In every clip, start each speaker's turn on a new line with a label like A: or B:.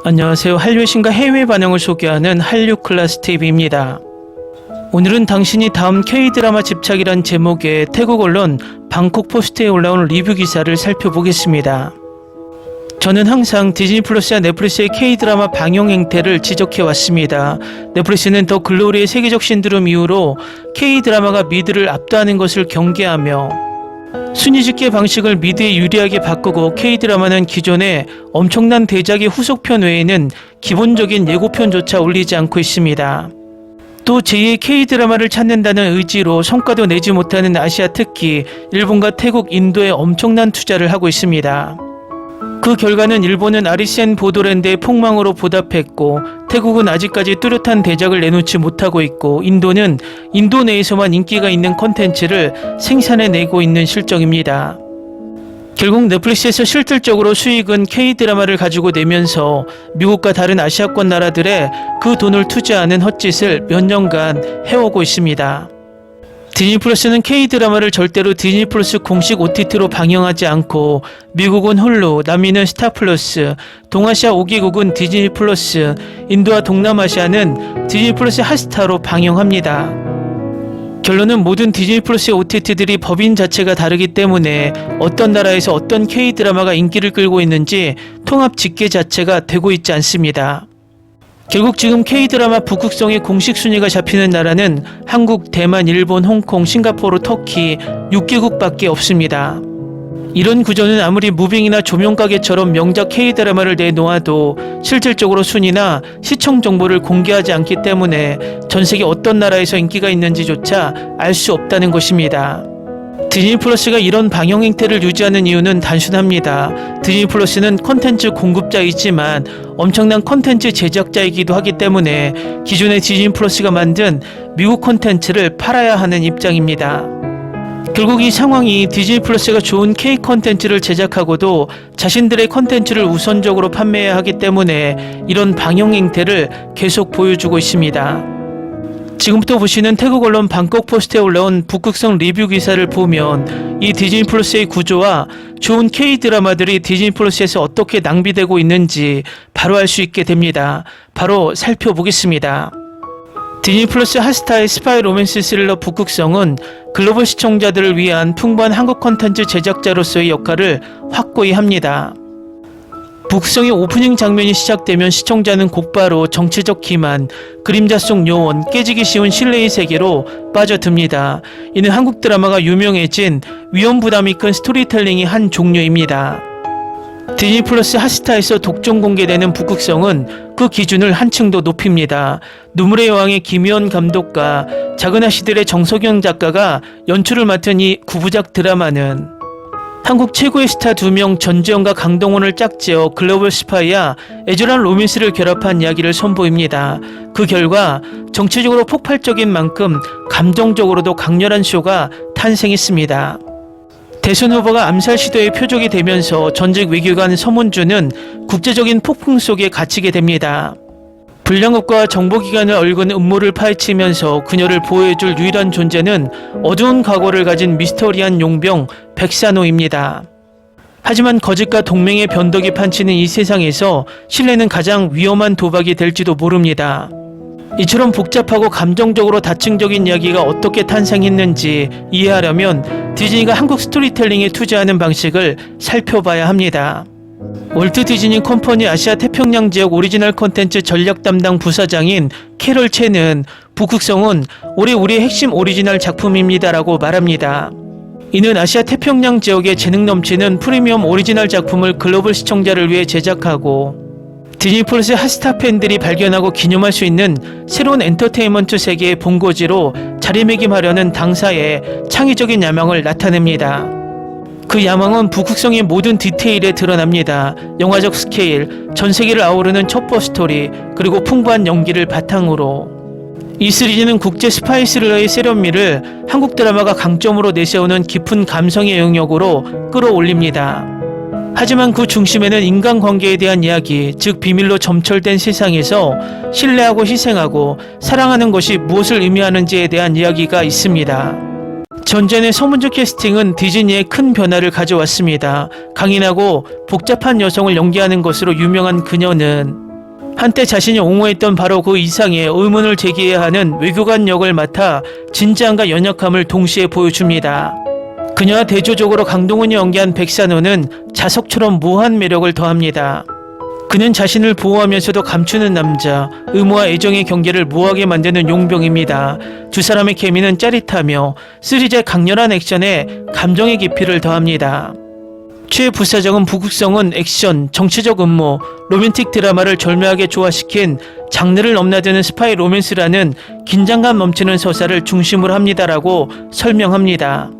A: 안녕하세요. 한류의 신과 해외 반응을 소개하는 한류 클래스 TV입니다. 오늘은 당신이 다음 K-드라마 집착이란 제목의 태국 언론 방콕 포스트에 올라온 리뷰 기사를 살펴보겠습니다. 저는 항상 디즈니 플러스와 넷플릭스의 K-드라마 방영 행태를 지적해왔습니다. 넷플릭스는 더 글로리의 세계적 신드롬 이후로 K-드라마가 미드를 압도하는 것을 경계하며 순위집계 방식을 미드에 유리하게 바꾸고 K-드라마는 기존의 엄청난 대작의 후속편 외에는 기본적인 예고편조차 올리지 않고 있습니다. 또 제2의 K-드라마를 찾는다는 의지로 성과도 내지 못하는 아시아, 특히 일본과 태국, 인도에 엄청난 투자를 하고 있습니다. 그 결과는 일본은 아리센 보더랜드의 폭망으로 보답했고, 태국은 아직까지 뚜렷한 대작을 내놓지 못하고 있고, 인도는 인도 내에서만 인기가 있는 콘텐츠를 생산해내고 있는 실정입니다. 결국 넷플릭스에서 실질적으로 수익은 K-드라마를 가지고 내면서 미국과 다른 아시아권 나라들에 그 돈을 투자하는 헛짓을 몇 년간 해오고 있습니다. 디즈니 플러스는 K-드라마를 절대로 디즈니 플러스 공식 OTT로 방영하지 않고 미국은 홀루, 남미는 스타 플러스, 동아시아 5개국은 디즈니 플러스, 인도와 동남아시아는 디즈니 플러스 핫스타로 방영합니다. 결론은 모든 디즈니 플러스의 OTT들이 법인 자체가 다르기 때문에 어떤 나라에서 어떤 K-드라마가 인기를 끌고 있는지 통합 집계 자체가 되고 있지 않습니다. 결국 지금 K-드라마 북극성의 공식 순위가 잡히는 나라는 한국, 대만, 일본, 홍콩, 싱가포르, 터키 6개국밖에 없습니다. 이런 구조는 아무리 무빙이나 조명가게처럼 명작 K-드라마를 내놓아도 실질적으로 순위나 시청 정보를 공개하지 않기 때문에 전세계 어떤 나라에서 인기가 있는지조차 알 수 없다는 것입니다. 디즈니 플러스가 이런 방영 행태를 유지하는 이유는 단순합니다. 디즈니 플러스는 콘텐츠 공급자이지만 엄청난 콘텐츠 제작자이기도 하기 때문에 기존의 디즈니 플러스가 만든 미국 콘텐츠를 팔아야 하는 입장입니다. 결국 이 상황이 디즈니 플러스가 좋은 K 콘텐츠를 제작하고도 자신들의 콘텐츠를 우선적으로 판매해야 하기 때문에 이런 방영 행태를 계속 보여주고 있습니다. 지금부터 보시는 태국 언론 방콕 포스트에 올라온 북극성 리뷰 기사를 보면 이 디즈니 플러스의 구조와 좋은 K-드라마들이 디즈니 플러스에서 어떻게 낭비되고 있는지 바로 알 수 있게 됩니다. 바로 살펴보겠습니다. 디즈니 플러스 핫스타의 스파이 로맨스 스릴러 북극성은 글로벌 시청자들을 위한 풍부한 한국 콘텐츠 제작자로서의 역할을 확고히 합니다. 북극성의 오프닝 장면이 시작되면 시청자는 곧바로 정치적 기만, 그림자 속 요원, 깨지기 쉬운 신뢰의 세계로 빠져듭니다. 이는 한국 드라마가 유명해진 위험 부담이 큰 스토리텔링의 한 종류입니다. 디즈니 플러스 핫스타에서 독점 공개되는 북극성은 그 기준을 한층 더 높입니다. 눈물의 여왕의 김희원 감독과 작은 아씨들의 정석영 작가가 연출을 맡은 이 9부작 드라마는 한국 최고의 스타 2명 전지현과 강동원을 짝지어 글로벌 스파이와 애절한 로맨스를 결합한 이야기를 선보입니다. 그 결과 정치적으로 폭발적인 만큼 감정적으로도 강렬한 쇼가 탄생했습니다. 대선 후보가 암살 시도의 표적이 되면서 전직 외교관 서문주는 국제적인 폭풍 속에 갇히게 됩니다. 불량업과 정보기관을 얽은 음모를 파헤치면서 그녀를 보호해줄 유일한 존재는 어두운 과거를 가진 미스터리한 용병 백산호입니다. 하지만 거짓과 동맹의 변덕이 판치는 이 세상에서 신뢰는 가장 위험한 도박이 될지도 모릅니다. 이처럼 복잡하고 감정적으로 다층적인 이야기가 어떻게 탄생했는지 이해하려면 디즈니가 한국 스토리텔링에 투자하는 방식을 살펴봐야 합니다. 월트 디즈니 컴퍼니 아시아 태평양 지역 오리지널 콘텐츠 전략 담당 부사장인 캐럴 채는 북극성은 올해 우리의 핵심 오리지널 작품입니다라고 말합니다. 이는 아시아 태평양 지역에 재능 넘치는 프리미엄 오리지널 작품을 글로벌 시청자를 위해 제작하고 디즈니 플러스 핫스타 팬들이 발견하고 기념할 수 있는 새로운 엔터테인먼트 세계의 본고지로 자리매김하려는 당사의 창의적인 야망을 나타냅니다. 그 야망은 북극성의 모든 디테일에 드러납니다. 영화적 스케일, 전 세계를 아우르는 첩보 스토리, 그리고 풍부한 연기를 바탕으로 이 시리즈는 국제 스파이 스릴러의 세련미를 한국 드라마가 강점으로 내세우는 깊은 감성의 영역으로 끌어올립니다. 하지만 그 중심에는 인간관계에 대한 이야기, 즉 비밀로 점철된 세상에서 신뢰하고 희생하고 사랑하는 것이 무엇을 의미하는지에 대한 이야기가 있습니다. 전전의 서문주 캐스팅은 디즈니에 큰 변화를 가져왔습니다. 강인하고 복잡한 여성을 연기하는 것으로 유명한 그녀는 한때 자신이 옹호했던 바로 그 이상의 의문을 제기해야 하는 외교관 역을 맡아 진지함과 연약함을 동시에 보여줍니다. 그녀와 대조적으로 강동원이 연기한 백산호는 자석처럼 무한 매력을 더합니다. 그는 자신을 보호하면서도 감추는 남자, 의무와 애정의 경계를 모호하게 만드는 용병입니다. 두 사람의 케미는 짜릿하며 쓰리즈의 강렬한 액션에 감정의 깊이를 더합니다. 최 부사장은 부국성은 액션, 정치적 음모, 로맨틱 드라마를 절묘하게 조화시킨 장르를 넘나드는 스파이 로맨스라는 긴장감 넘치는 서사를 중심으로 합니다라고 설명합니다.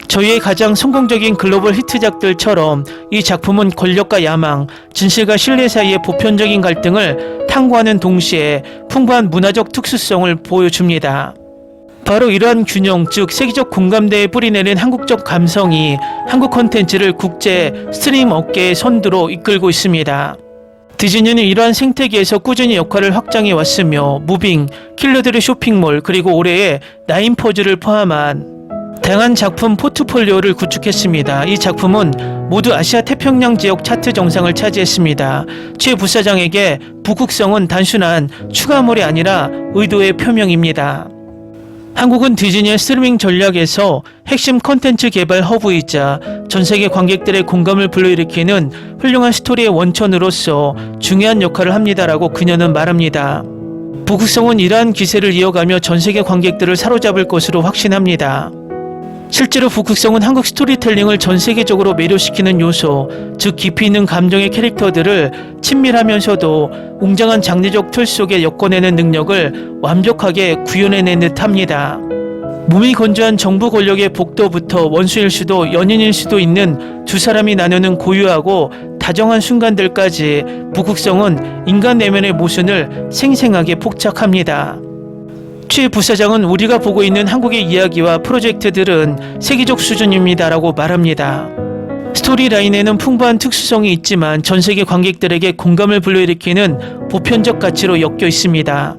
A: 저희의 가장 성공적인 글로벌 히트작들처럼 이 작품은 권력과 야망, 진실과 신뢰 사이의 보편적인 갈등을 탐구하는 동시에 풍부한 문화적 특수성을 보여줍니다. 바로 이러한 균형, 즉 세계적 공감대에 뿌리내린 한국적 감성이 한국 콘텐츠를 국제 스트림 업계의 선두로 이끌고 있습니다. 디즈니는 이러한 생태계에서 꾸준히 역할을 확장해 왔으며 무빙, 킬러들의 쇼핑몰, 그리고 올해의 나인포즈를 포함한 다양한 작품 포트폴리오를 구축했습니다. 이 작품은 모두 아시아 태평양 지역 차트 정상을 차지했습니다. 최 부사장에게 북극성은 단순한 추가물이 아니라 의도의 표명입니다. 한국은 디즈니의 스트리밍 전략에서 핵심 콘텐츠 개발 허브이자 전세계 관객들의 공감을 불러일으키는 훌륭한 스토리의 원천으로서 중요한 역할을 합니다라고 그녀는 말합니다. 북극성은 이러한 기세를 이어가며 전세계 관객들을 사로잡을 것으로 확신합니다. 실제로 북극성은 한국 스토리텔링을 전 세계적으로 매료시키는 요소, 즉 깊이 있는 감정의 캐릭터들을 친밀하면서도 웅장한 장르적 틀 속에 엮어내는 능력을 완벽하게 구현해낸 듯합니다. 몸이 건조한 정부 권력의 복도부터 원수일 수도 연인일 수도 있는 두 사람이 나누는 고유하고 다정한 순간들까지 북극성은 인간 내면의 모순을 생생하게 포착합니다. 최 부사장은 우리가 보고 있는 한국의 이야기와 프로젝트들은 세계적 수준입니다라고 말합니다. 스토리라인에는 풍부한 특수성이 있지만 전 세계 관객들에게 공감을 불러일으키는 보편적 가치로 엮여 있습니다.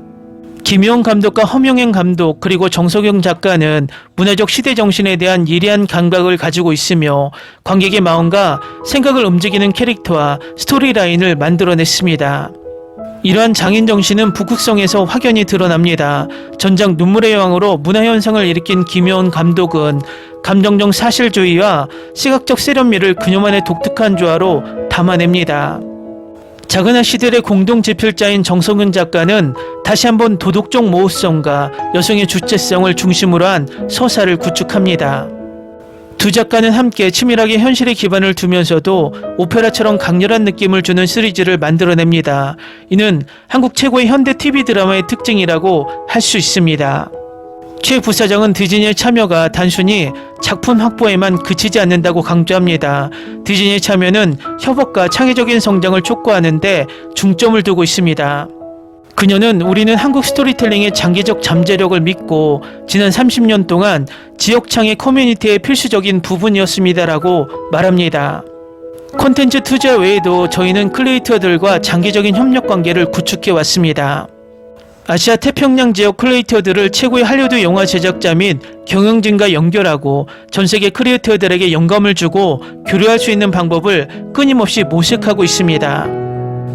A: 김희원 감독과 허명행 감독 그리고 정석영 작가는 문화적 시대 정신에 대한 예리한 감각을 가지고 있으며 관객의 마음과 생각을 움직이는 캐릭터와 스토리라인을 만들어냈습니다. 이러한 장인 정신은 북극성에서 확연히 드러납니다. 전작 눈물의 여왕으로 문화현상을 일으킨 김효은 감독은 감정적 사실주의와 시각적 세련미를 그녀만의 독특한 조화로 담아냅니다. 작은 아씨들의 공동제필자인 정성근 작가는 다시 한번 도덕적 모호성과 여성의 주체성을 중심으로 한 서사를 구축합니다. 두 작가는 함께 치밀하게 현실에 기반을 두면서도 오페라처럼 강렬한 느낌을 주는 시리즈를 만들어냅니다. 이는 한국 최고의 현대 TV 드라마의 특징이라고 할 수 있습니다. 최 부사장은 디즈니의 참여가 단순히 작품 확보에만 그치지 않는다고 강조합니다. 디즈니의 참여는 협업과 창의적인 성장을 촉구하는 데 중점을 두고 있습니다. 그녀는 우리는 한국 스토리텔링의 장기적 잠재력을 믿고 지난 30년 동안 지역창의 커뮤니티의 필수적인 부분이었습니다라고 말합니다. 콘텐츠 투자 외에도 저희는 크리에이터들과 장기적인 협력 관계를 구축해 왔습니다. 아시아 태평양 지역 크리에이터들을 최고의 할리우드 영화 제작자 및 경영진과 연결하고 전세계 크리에이터들에게 영감을 주고 교류할 수 있는 방법을 끊임없이 모색하고 있습니다.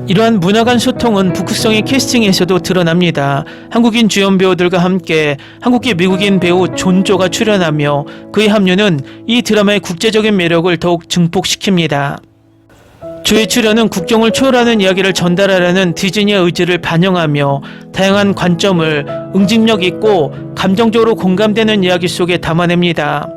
A: 이러한 문화 간 소통은 북극성의 캐스팅에서도 드러납니다. 한국인 주연 배우들과 함께 한국계 미국인 배우 존조가 출연하며 그의 합류는 이 드라마의 국제적인 매력을 더욱 증폭시킵니다. 조의 출연은 국경을 초월하는 이야기를 전달하려는 디즈니의 의지를 반영하며 다양한 관점을 응집력 있고 감정적으로 공감되는 이야기 속에 담아냅니다.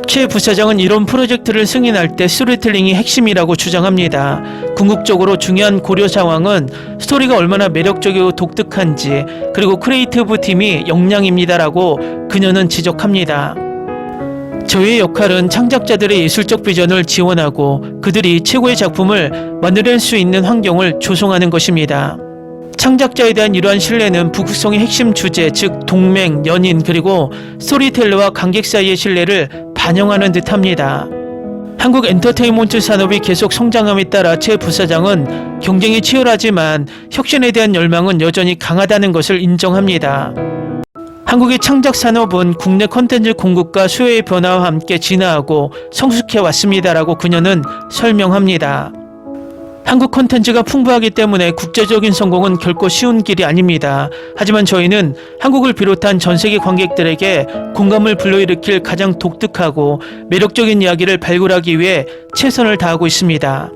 A: 최 부사장은 이런 프로젝트를 승인할 때 스토리텔링이 핵심이라고 주장합니다. 궁극적으로 중요한 고려 사항은 스토리가 얼마나 매력적이고 독특한지 그리고 크리에이티브 팀이 역량입니다라고 그녀는 지적합니다. 저희의 역할은 창작자들의 예술적 비전을 지원하고 그들이 최고의 작품을 만들어낼 수 있는 환경을 조성하는 것입니다. 창작자에 대한 이러한 신뢰는 북극성의 핵심 주제, 즉 동맹, 연인 그리고 스토리텔러와 관객 사이의 신뢰를 반영하는 듯합니다. 한국 엔터테인먼트 산업이 계속 성장함에 따라 최 부사장은 경쟁이 치열하지만 혁신에 대한 열망은 여전히 강하다는 것을 인정합니다. 한국의 창작 산업은 국내 콘텐츠 공급과 수요의 변화와 함께 진화하고 성숙해 왔습니다라고 그녀는 설명합니다. 한국 콘텐츠가 풍부하기 때문에 국제적인 성공은 결코 쉬운 길이 아닙니다. 하지만 저희는 한국을 비롯한 전 세계 관객들에게 공감을 불러일으킬 가장 독특하고 매력적인 이야기를 발굴하기 위해 최선을 다하고 있습니다.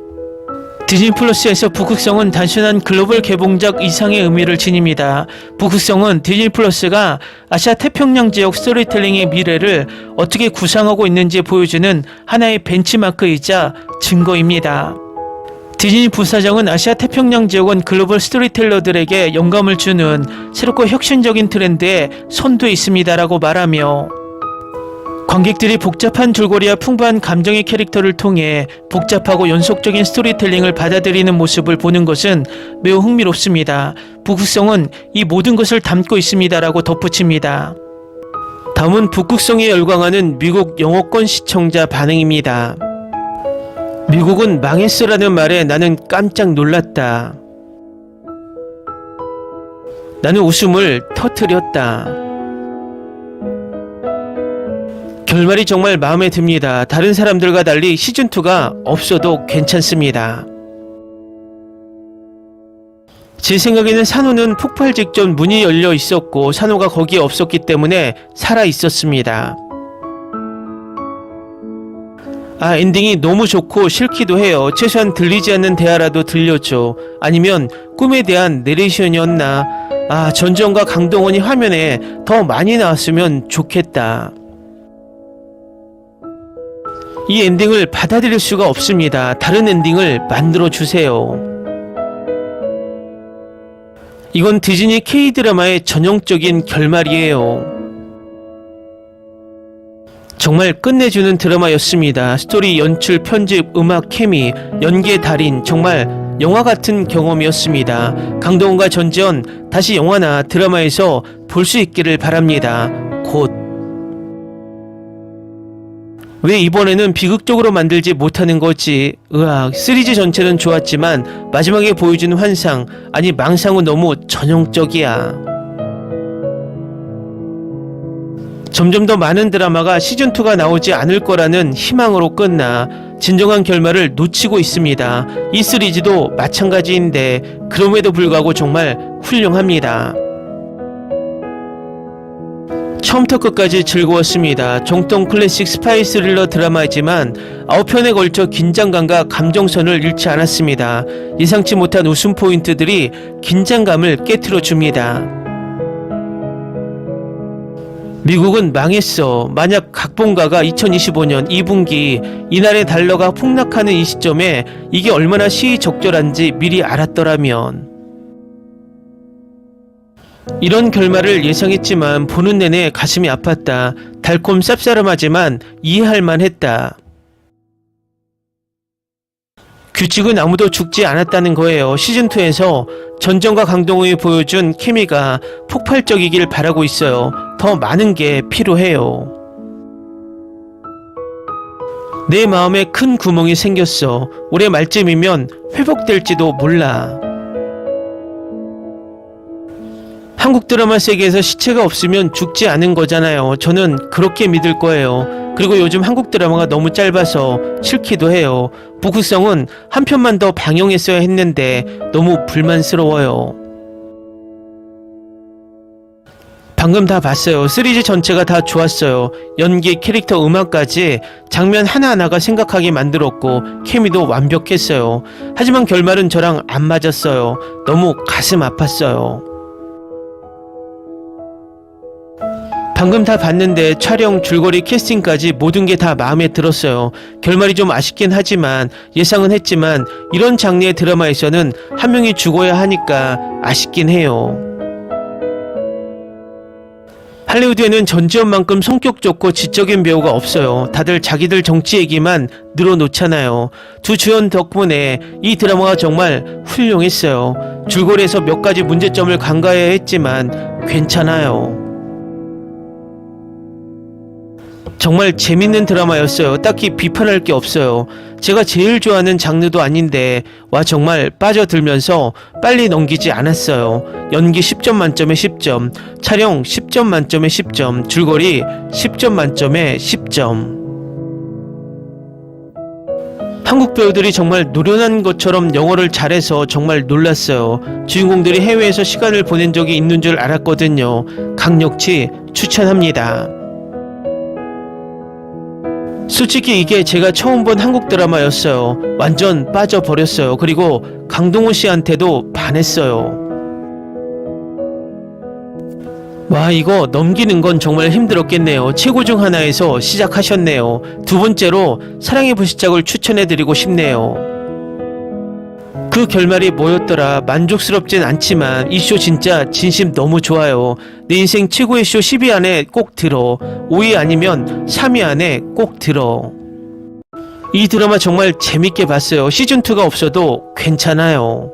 A: 디즈니 플러스에서 북극성은 단순한 글로벌 개봉작 이상의 의미를 지닙니다. 북극성은 디즈니 플러스가 아시아 태평양 지역 스토리텔링의 미래를 어떻게 구상하고 있는지 보여주는 하나의 벤치마크이자 증거입니다. 디즈니 부사장은 아시아 태평양 지역은 글로벌 스토리텔러들에게 영감을 주는 새롭고 혁신적인 트렌드에 선두에 있습니다라고 말하며, 관객들이 복잡한 줄거리와 풍부한 감정의 캐릭터를 통해 복잡하고 연속적인 스토리텔링을 받아들이는 모습을 보는 것은 매우 흥미롭습니다. 북극성은 이 모든 것을 담고 있습니다라고 덧붙입니다. 다음은 북극성에 열광하는 미국 영어권 시청자 반응입니다. 미국은 망했어라는 말에 나는 깜짝 놀랐다. 나는 웃음을 터뜨렸다. 결말이 정말 마음에 듭니다. 다른 사람들과 달리 시즌2가 없어도 괜찮습니다. 제 생각에는 산호는 폭발 직전 문이 열려 있었고 산호가 거기에 없었기 때문에 살아 있었습니다. 엔딩이 너무 좋고 싫기도 해요. 최소한 들리지 않는 대화라도 들려줘. 아니면 꿈에 대한 내레이션이었나. 전지현과 강동원이 화면에 더 많이 나왔으면 좋겠다. 이 엔딩을 받아들일 수가 없습니다. 다른 엔딩을 만들어주세요. 이건 디즈니 K-드라마의 전형적인 결말이에요. 정말 끝내주는 드라마였습니다. 스토리, 연출, 편집, 음악, 케미, 연기의 달인, 정말 영화 같은 경험이었습니다. 강동원과 전지현 다시 영화나 드라마에서 볼 수 있기를 바랍니다. 곧. 왜 이번에는 비극적으로 만들지 못하는 거지? 시리즈 전체는 좋았지만 마지막에 보여주는 환상, 아니 망상은 너무 전형적이야. 점점 더 많은 드라마가 시즌2가 나오지 않을 거라는 희망으로 끝나 진정한 결말을 놓치고 있습니다. 이 시리즈도 마찬가지인데 그럼에도 불구하고 정말 훌륭합니다. 처음부터 끝까지 즐거웠습니다. 정통 클래식 스파이 스릴러 드라마이지만 9편에 걸쳐 긴장감과 감정선을 잃지 않았습니다. 예상치 못한 웃음 포인트들이 긴장감을 깨트려 줍니다. 미국은 망했어. 만약 각본가가 2025년 2분기 이날의 달러가 폭락하는 이 시점에 이게 얼마나 시의적절한지 미리 알았더라면. 이런 결말을 예상했지만 보는 내내 가슴이 아팠다. 달콤 쌉싸름하지만 이해할 만했다. 규칙은 아무도 죽지 않았다는 거예요. 시즌2에서 전정과 강동원이 보여준 케미가 폭발적이길 바라고 있어요. 더 많은 게 필요해요. 내 마음에 큰 구멍이 생겼어. 올해 말쯤이면 회복될지도 몰라. 한국 드라마 세계에서 시체가 없으면 죽지 않은 거잖아요. 저는 그렇게 믿을 거예요. 그리고 요즘 한국 드라마가 너무 짧아서 싫기도 해요. 북극성은 한 편만 더 방영했어야 했는데 너무 불만스러워요. 방금 다 봤어요. 시리즈 전체가 다 좋았어요. 연기, 캐릭터, 음악까지 장면 하나하나가 생각하게 만들었고 케미도 완벽했어요. 하지만 결말은 저랑 안 맞았어요. 너무 가슴 아팠어요. 방금 다 봤는데 촬영, 줄거리, 캐스팅까지 모든 게 다 마음에 들었어요. 결말이 좀 아쉽긴 하지만 예상은 했지만 이런 장르의 드라마에서는 한 명이 죽어야 하니까 아쉽긴 해요. 할리우드에는 전지현만큼 성격 좋고 지적인 배우가 없어요. 다들 자기들 정치 얘기만 늘어놓잖아요. 두 주연 덕분에 이 드라마가 정말 훌륭했어요. 줄거리에서 몇 가지 문제점을 간과해야 했지만 괜찮아요. 정말 재밌는 드라마였어요. 딱히 비판할 게 없어요. 제가 제일 좋아하는 장르도 아닌데 정말 빠져들면서 빨리 넘기지 않았어요. 연기 10점 만점에 10점, 촬영 10점 만점에 10점, 줄거리 10점 만점에 10점. 한국 배우들이 정말 노련한 것처럼 영어를 잘해서 정말 놀랐어요. 주인공들이 해외에서 시간을 보낸 적이 있는 줄 알았거든요. 강력히 추천합니다. 솔직히 이게 제가 처음 본 한국 드라마였어요. 완전 빠져버렸어요. 그리고 강동원 씨한테도 반했어요. 와, 이거 넘기는 건 정말 힘들었겠네요. 최고 중 하나에서 시작하셨네요. 두 번째로 사랑의 불시착을 추천해드리고 싶네요. 그 결말이 뭐였더라? 만족스럽진 않지만 이 쇼 진짜 진심 너무 좋아요. 내 인생 최고의 쇼 10위 안에 꼭 들어. 5위 아니면 3위 안에 꼭 들어. 이 드라마 정말 재밌게 봤어요. 시즌2가 없어도 괜찮아요.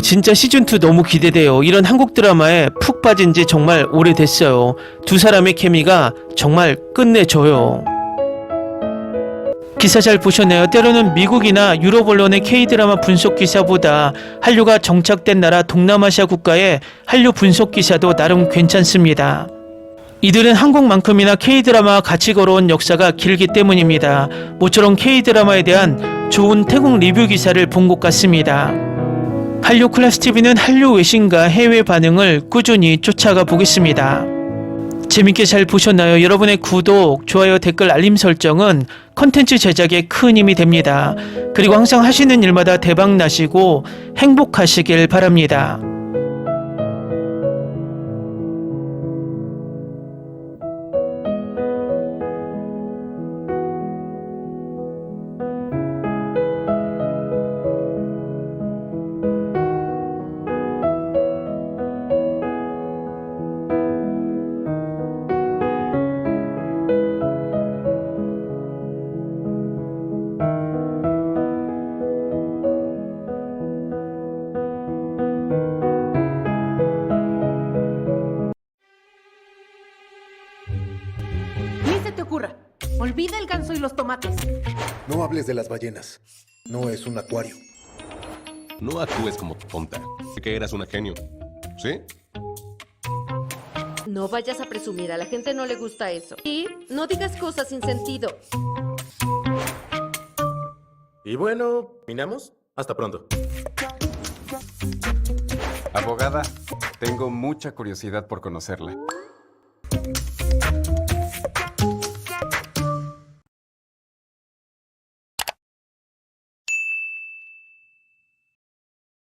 A: 진짜 시즌2 너무 기대돼요. 이런 한국 드라마에 푹 빠진 지 정말 오래됐어요. 두 사람의 케미가 정말 끝내줘요. 기사 잘 보셨나요? 때로는 미국이나 유럽 언론의 K-드라마 분석 기사보다 한류가 정착된 나라 동남아시아 국가의 한류 분석 기사도 나름 괜찮습니다. 이들은 한국만큼이나 K-드라마와 같이 걸어온 역사가 길기 때문입니다. 모처럼 K-드라마에 대한 좋은 태국 리뷰 기사를 본 것 같습니다. 한류 클래스TV는 한류 외신과 해외 반응을 꾸준히 쫓아가 보겠습니다. 재밌게 잘 보셨나요? 여러분의 구독, 좋아요, 댓글, 알림 설정은 컨텐츠 제작에 큰 힘이 됩니다. 그리고 항상 하시는 일마다 대박 나시고 행복하시길 바랍니다.
B: Ni se te ocurra. Olvida el ganso y los tomates.
C: No hables de las ballenas. No es un acuario.
D: No actúes como tonta. Sé que eras una genio. ¿Sí?
B: No vayas a presumir, a la gente no le gusta eso. Y no digas cosas sin sentido.
E: Y bueno, ¿minamos? Hasta pronto.
F: Abogada, tengo mucha curiosidad por conocerla.